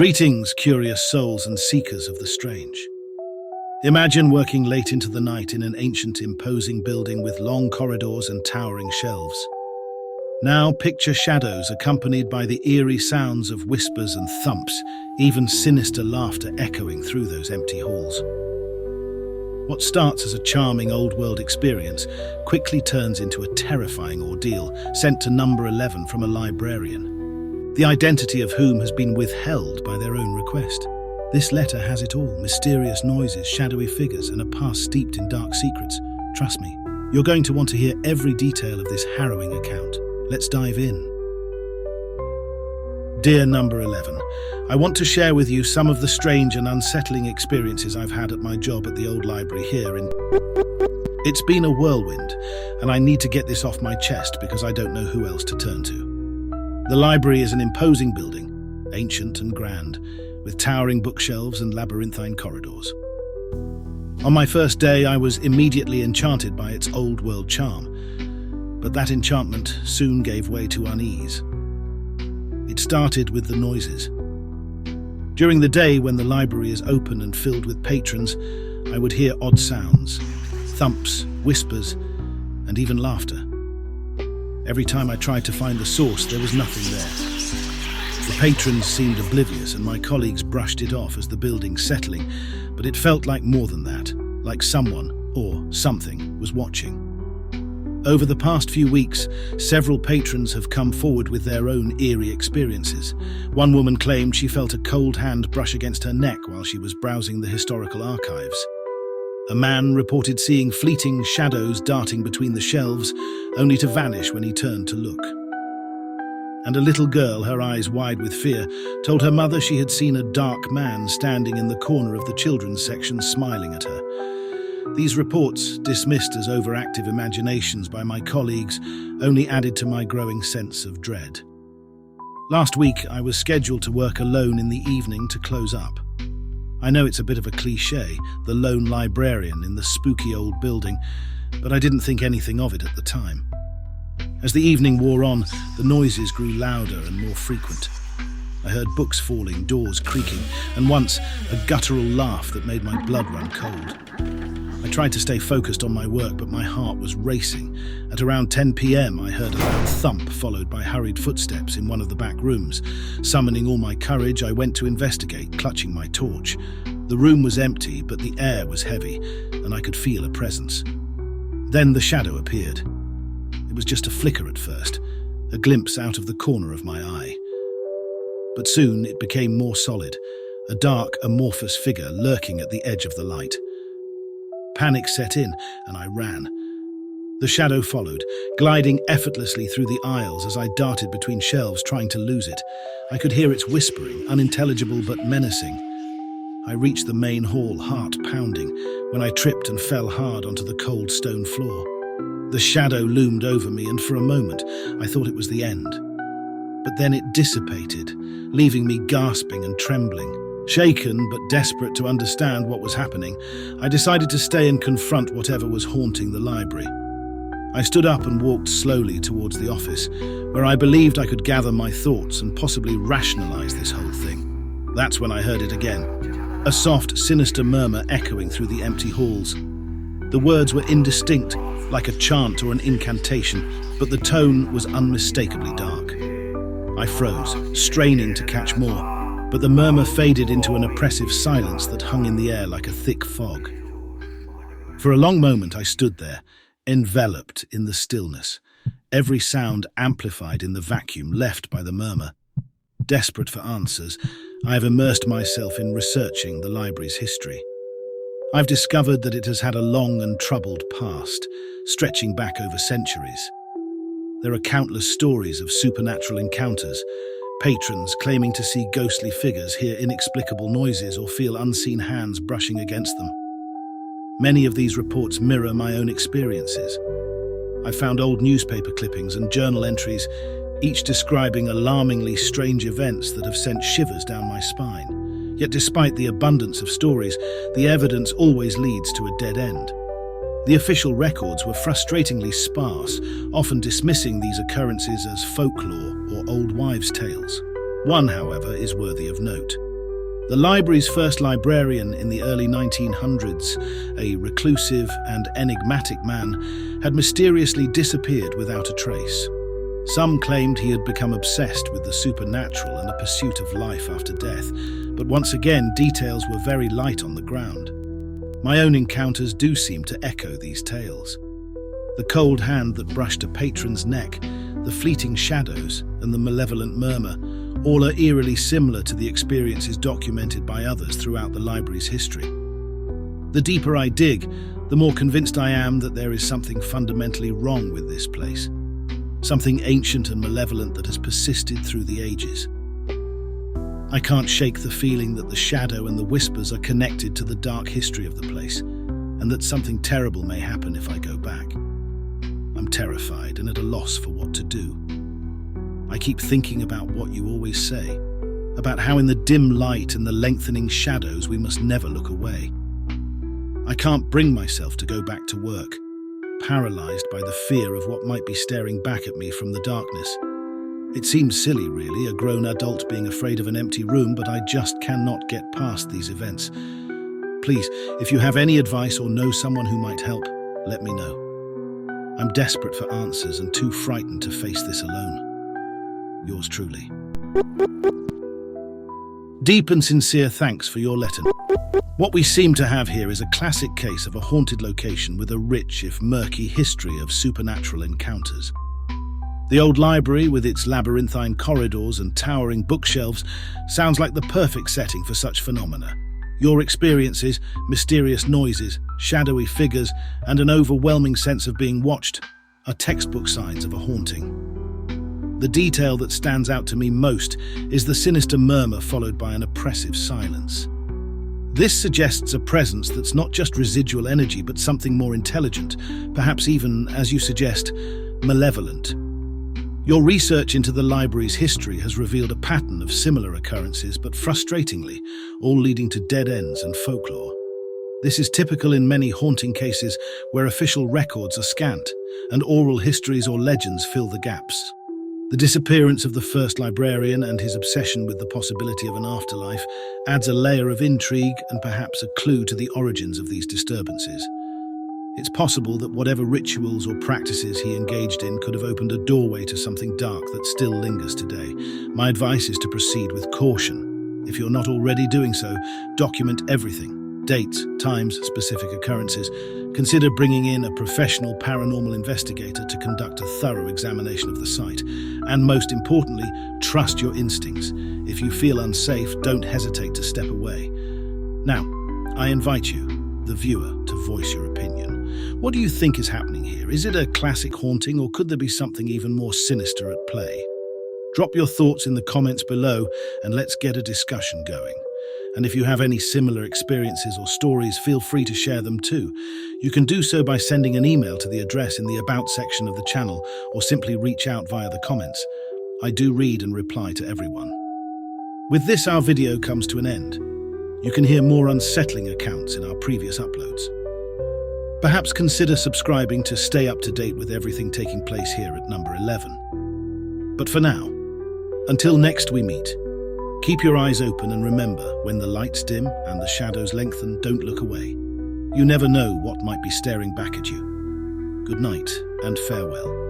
Greetings, curious souls and seekers of the strange. Imagine working late into the night in an ancient, imposing building with long corridors and towering shelves. Now picture shadows accompanied by the eerie sounds of whispers and thumps, even sinister laughter echoing through those empty halls. What starts as a charming old-world experience quickly turns into a terrifying ordeal sent to number 11 from a librarian, the identity of whom has been withheld by their own request. This letter has it all: mysterious noises, shadowy figures, and a past steeped in dark secrets. Trust me, you're going to want to hear every detail of this harrowing account. Let's dive in. Dear number 11, I want to share with you some of the strange and unsettling experiences I've had at my job at the old library here in... It's been a whirlwind, and I need to get this off my chest because I don't know who else to turn to. The library is an imposing building, ancient and grand, with towering bookshelves and labyrinthine corridors. On my first day, I was immediately enchanted by its old-world charm, but that enchantment soon gave way to unease. It started with the noises. During the day, when the library is open and filled with patrons, I would hear odd sounds, thumps, whispers, and even laughter. Every time I tried to find the source, there was nothing there. The patrons seemed oblivious, and my colleagues brushed it off as the building settling, but it felt like more than that, like someone or something was watching. Over the past few weeks, several patrons have come forward with their own eerie experiences. One woman claimed she felt a cold hand brush against her neck while she was browsing the historical archives. A man reported seeing fleeting shadows darting between the shelves, only to vanish when he turned to look. And a little girl, her eyes wide with fear, told her mother she had seen a dark man standing in the corner of the children's section smiling at her. These reports, dismissed as overactive imaginations by my colleagues, only added to my growing sense of dread. Last week, I was scheduled to work alone in the evening to close up. I know it's a bit of a cliché, the lone librarian in the spooky old building, but I didn't think anything of it at the time. As the evening wore on, the noises grew louder and more frequent. I heard books falling, doors creaking, and once a guttural laugh that made my blood run cold. I tried to stay focused on my work, but my heart was racing. At around 10 p.m, I heard a loud thump, followed by hurried footsteps in one of the back rooms. Summoning all my courage, I went to investigate, clutching my torch. The room was empty, but the air was heavy, and I could feel a presence. Then the shadow appeared. It was just a flicker at first, a glimpse out of the corner of my eye. But soon it became more solid, a dark, amorphous figure lurking at the edge of the light. Panic set in, and I ran. The shadow followed, gliding effortlessly through the aisles as I darted between shelves, trying to lose it. I could hear its whispering, unintelligible but menacing. I reached the main hall, heart pounding, when I tripped and fell hard onto the cold stone floor. The shadow loomed over me, and for a moment, I thought it was the end. But then it dissipated, leaving me gasping and trembling. Shaken but desperate to understand what was happening, I decided to stay and confront whatever was haunting the library. I stood up and walked slowly towards the office, where I believed I could gather my thoughts and possibly rationalize this whole thing. That's when I heard it again, a soft, sinister murmur echoing through the empty halls. The words were indistinct, like a chant or an incantation, but the tone was unmistakably dark. I froze, straining to catch more, but the murmur faded into an oppressive silence that hung in the air like a thick fog. For a long moment I stood there, enveloped in the stillness, every sound amplified in the vacuum left by the murmur. Desperate for answers, I have immersed myself in researching the library's history. I've discovered that it has had a long and troubled past, stretching back over centuries. There are countless stories of supernatural encounters, patrons claiming to see ghostly figures, hear inexplicable noises, or feel unseen hands brushing against them. Many of these reports mirror my own experiences. I found old newspaper clippings and journal entries, each describing alarmingly strange events that have sent shivers down my spine. Yet despite the abundance of stories, the evidence always leads to a dead end. The official records were frustratingly sparse, often dismissing these occurrences as folklore or old wives' tales. One, however, is worthy of note. The library's first librarian in the early 1900s, a reclusive and enigmatic man, had mysteriously disappeared without a trace. Some claimed he had become obsessed with the supernatural and the pursuit of life after death, but once again details were very light on the ground. My own encounters do seem to echo these tales. The cold hand that brushed a patron's neck, the fleeting shadows, and the malevolent murmur, all are eerily similar to the experiences documented by others throughout the library's history. The deeper I dig, the more convinced I am that there is something fundamentally wrong with this place. Something ancient and malevolent that has persisted through the ages. I can't shake the feeling that the shadow and the whispers are connected to the dark history of the place, and that something terrible may happen if I go back. I'm terrified and at a loss for what to do. I keep thinking about what you always say, about how in the dim light and the lengthening shadows we must never look away. I can't bring myself to go back to work, paralyzed by the fear of what might be staring back at me from the darkness. It seems silly, really, a grown adult being afraid of an empty room, but I just cannot get past these events. Please, if you have any advice or know someone who might help, let me know. I'm desperate for answers and too frightened to face this alone. Yours truly. Deep and sincere thanks for your letter. What we seem to have here is a classic case of a haunted location with a rich, if murky, history of supernatural encounters. The old library, with its labyrinthine corridors and towering bookshelves, sounds like the perfect setting for such phenomena. Your experiences, mysterious noises, shadowy figures, and an overwhelming sense of being watched are textbook signs of a haunting. The detail that stands out to me most is the sinister murmur followed by an oppressive silence. This suggests a presence that's not just residual energy but something more intelligent, perhaps even, as you suggest, malevolent. Your research into the library's history has revealed a pattern of similar occurrences, but frustratingly, all leading to dead ends and folklore. This is typical in many haunting cases where official records are scant and oral histories or legends fill the gaps. The disappearance of the first librarian and his obsession with the possibility of an afterlife adds a layer of intrigue and perhaps a clue to the origins of these disturbances. It's possible that whatever rituals or practices he engaged in could have opened a doorway to something dark that still lingers today. My advice is to proceed with caution. If you're not already doing so, document everything. Dates, times, specific occurrences. Consider bringing in a professional paranormal investigator to conduct a thorough examination of the site. And most importantly, trust your instincts. If you feel unsafe, don't hesitate to step away. Now, I invite you, the viewer, to voice your opinion. What do you think is happening here? Is it a classic haunting, or could there be something even more sinister at play? Drop your thoughts in the comments below and let's get a discussion going. And if you have any similar experiences or stories, feel free to share them too. You can do so by sending an email to the address in the About section of the channel, or simply reach out via the comments. I do read and reply to everyone. With this, our video comes to an end. You can hear more unsettling accounts in our previous uploads. Perhaps consider subscribing to stay up to date with everything taking place here at number 11. But for now, until next we meet, keep your eyes open and remember, when the lights dim and the shadows lengthen, don't look away. You never know what might be staring back at you. Good night and farewell.